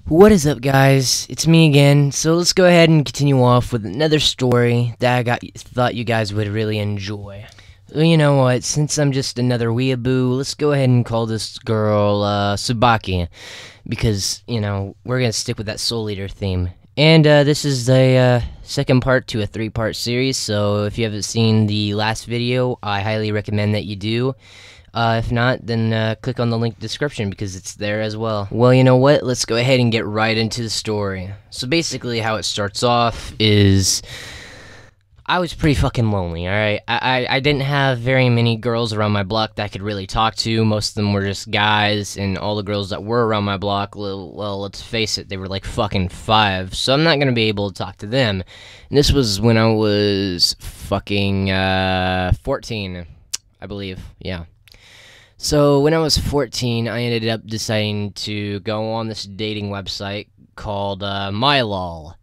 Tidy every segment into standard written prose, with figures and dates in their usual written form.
What is up, guys? It's me again. So let's go ahead and continue off with another story that thought you guys would really enjoy. Well, you know what? Since I'm just another weeaboo, let's go ahead and call this girl Tsubaki, because we're gonna stick with that Soul Eater theme. And this is the second part to a 3-part series. So if you haven't seen the last video, I highly recommend that you do. If not, then click on the link in the description because it's there as well. Well, you know what? Let's go ahead and get right into the story. So basically how it starts off is I was pretty fucking lonely, alright? I didn't have very many girls around my block that I could really talk to. Most of them were just guys, and all the girls that were around my block, well, let's face it, they were like fucking 5, so I'm not gonna be able to talk to them. And this was when I was fucking 14, I believe, yeah. So when I was 14, I ended up deciding to go on this dating website called MyLol.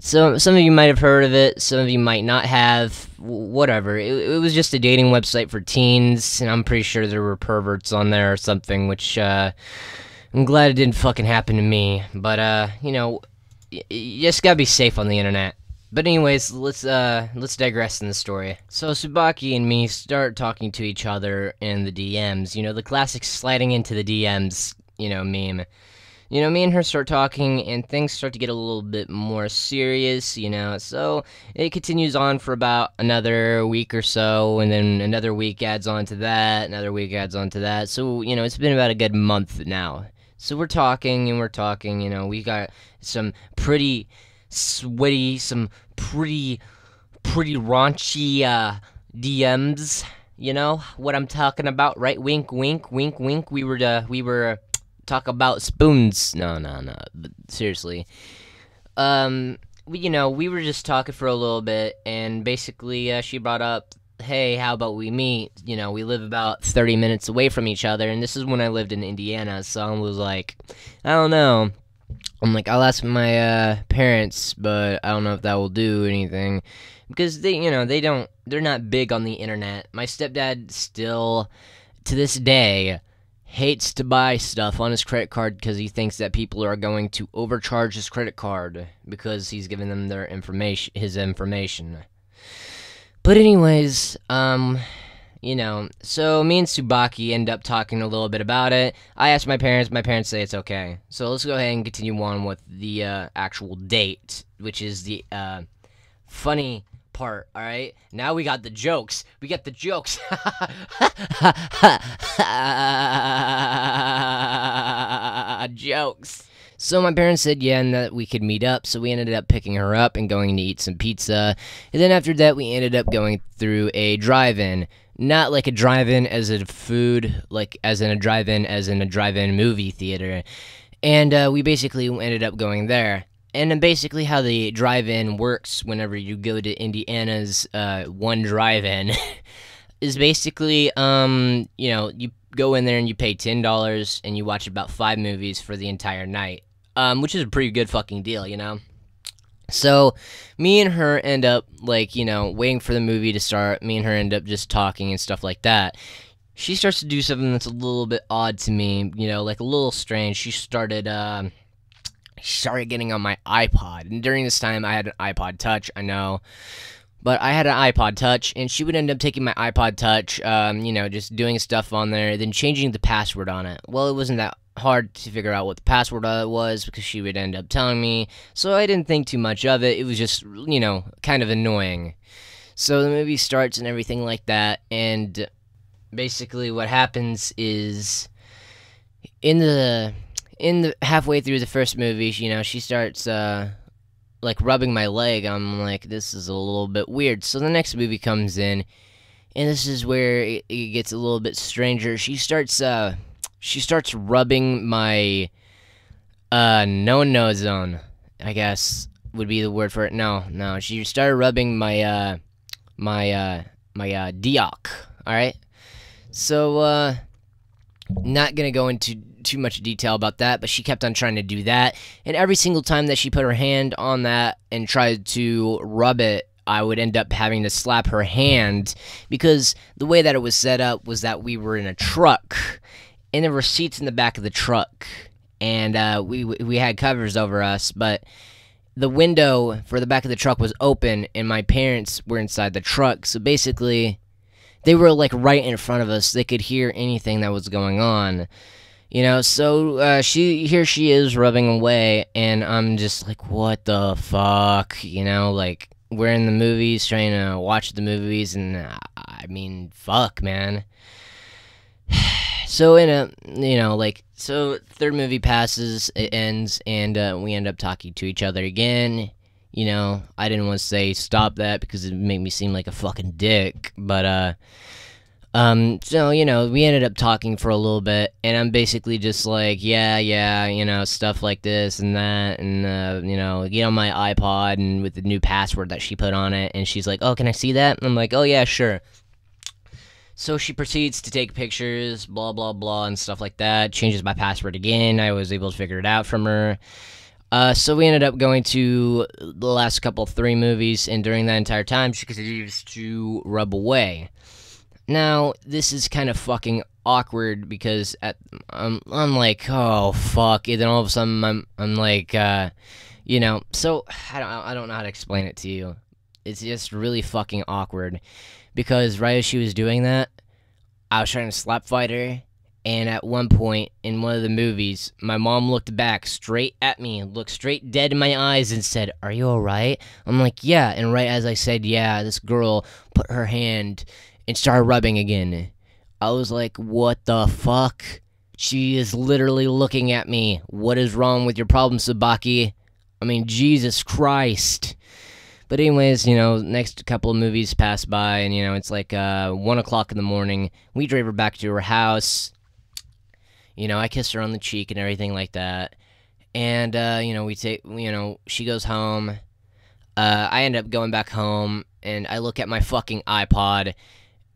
So some of you might have heard of it, some of you might not have, whatever. It was just a dating website for teens, and I'm pretty sure there were perverts on there or something, which I'm glad it didn't fucking happen to me. But you just gotta be safe on the internet. But anyways, let's digress in the story. So Tsubaki and me start talking to each other in the DMs. The classic sliding into the DMs, meme. Me and her start talking, and things start to get a little bit more serious, so it continues on for about another week or so, and then another week adds on to that, another week adds on to that, so, it's been about a good month now. So we're talking, and we're talking, we got some pretty sweaty, some pretty raunchy, DMs, what I'm talking about, right? Wink, wink, wink, wink, we were talk about spoons. No, but seriously. We were just talking for a little bit, and basically, she brought up, hey, how about we meet? We live about 30 minutes away from each other, and this is when I lived in Indiana, so I was like, I don't know. I'm like, I'll ask my, parents, but I don't know if that will do anything, because they're not big on the internet. My stepdad still, to this day, hates to buy stuff on his credit card because he thinks that people are going to overcharge his credit card because he's giving them his information. But anyways, so me and Tsubaki end up talking a little bit about it. I asked my parents say it's okay. So let's go ahead and continue on with the actual date, which is the funny part. Alright, now we got the jokes. Jokes. So my parents said yeah, and that we could meet up, so we ended up picking her up and going to eat some pizza, and then after that we ended up going through a drive-in. Not like a drive-in as in food, like as in a drive-in movie theater, and we basically ended up going there. And then basically how the drive-in works whenever you go to Indiana's one drive-in is basically, you go in there and you pay $10 and you watch about 5 movies for the entire night, which is a pretty good fucking deal, So, me and her end up, waiting for the movie to start. Me and her end up just talking and stuff like that. She starts to do something that's a little bit odd to me, like a little strange. She started getting on my iPod, and during this time I had an iPod Touch, I know, but I had an iPod Touch, and she would end up taking my iPod Touch, just doing stuff on there, then changing the password on it. Well, it wasn't that hard to figure out what the password was, because she would end up telling me, so I didn't think too much of it. It was just, kind of annoying. So the movie starts and everything like that, and basically what happens is, in the halfway through the first movie, she starts, rubbing my leg. I'm like, this is a little bit weird. So the next movie comes in, and this is where it gets a little bit stranger. She starts rubbing my, no zone, I guess, would be the word for it. No, she started rubbing my, my Dioc, alright? So, not gonna go into too much detail about that, but she kept on trying to do that, and every single time that she put her hand on that and tried to rub it, I would end up having to slap her hand, because the way that it was set up was that we were in a truck, and there were seats in the back of the truck, and we had covers over us, but the window for the back of the truck was open, and my parents were inside the truck. So basically, they were like right in front of us. They could hear anything that was going on. So here she is rubbing away, and I'm just like, what the fuck? Like, we're in the movies, trying to watch the movies, and I mean, fuck, man. So so third movie passes, it ends, and we end up talking to each other again. I didn't want to say stop that because it made me seem like a fucking dick, but so, we ended up talking for a little bit, and I'm basically just like, yeah, stuff like this and that, and, get on my iPod, and with the new password that she put on it, and she's like, oh, can I see that? And I'm like, oh, yeah, sure. So she proceeds to take pictures, blah, blah, blah, and stuff like that, changes my password again. I was able to figure it out from her. So we ended up going to the last three movies, and during that entire time, she continues to rub away. Now, this is kind of fucking awkward because I'm like, oh fuck, and then all of a sudden I'm like, so I don't know how to explain it to you. It's just really fucking awkward because right as she was doing that, I was trying to slap fight her, and at one point in one of the movies, my mom looked back straight at me, looked straight dead in my eyes, and said, "Are you alright?" I'm like, yeah, and right as I said, yeah, this girl put her hand and started rubbing again. I was like, what the fuck? She is literally looking at me. What is wrong with your problem, Sabaki? I mean, Jesus Christ. But anyways, next couple of movies pass by, and, it's like 1 o'clock in the morning. We drive her back to her house. I kissed her on the cheek and everything like that. And, she goes home. I end up going back home, and I look at my fucking iPod,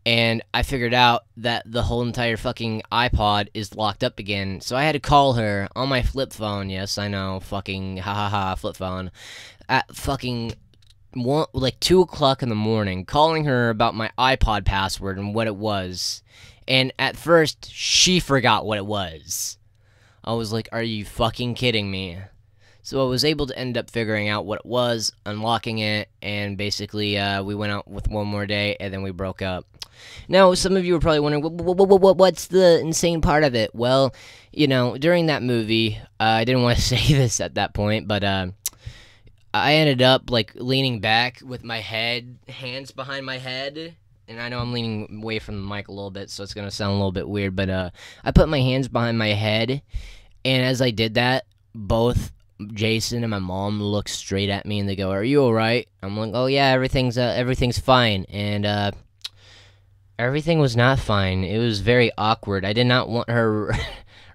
and I figured out that the whole entire fucking iPod is locked up again. So I had to call her on my flip phone. Yes, I know, fucking ha flip phone. At fucking 2 o'clock in the morning, calling her about my iPod password and what it was. And at first, she forgot what it was. I was like, are you fucking kidding me? So I was able to end up figuring out what it was, unlocking it, and basically we went out with one more day, and then we broke up. Now, some of you are probably wondering, what's the insane part of it? Well, during that movie, I didn't want to say this at that point, but I ended up, leaning back with my hands behind my head, and I know I'm leaning away from the mic a little bit, so it's going to sound a little bit weird, but I put my hands behind my head, and as I did that, both Jason and my mom looked straight at me, and they go, "Are you alright?" I'm like, "Oh yeah, everything's fine," and everything was not fine. It was very awkward. I did not want her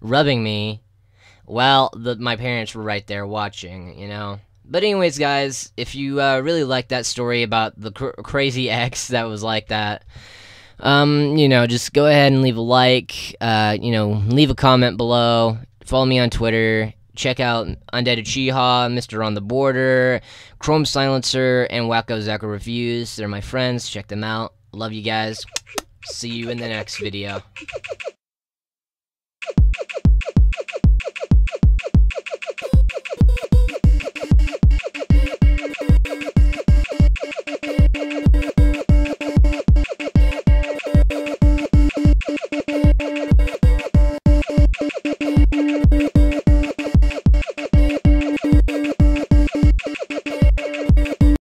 rubbing me while my parents were right there watching, But anyways, guys, if you really like that story about the crazy ex that was like that, just go ahead and leave a like, leave a comment below, follow me on Twitter, check out Undead Uchiha, Mr. On the Border, Chrome Silencer, and Wacko Zacko Reviews. They're my friends. Check them out. Love you guys. See you in the next video.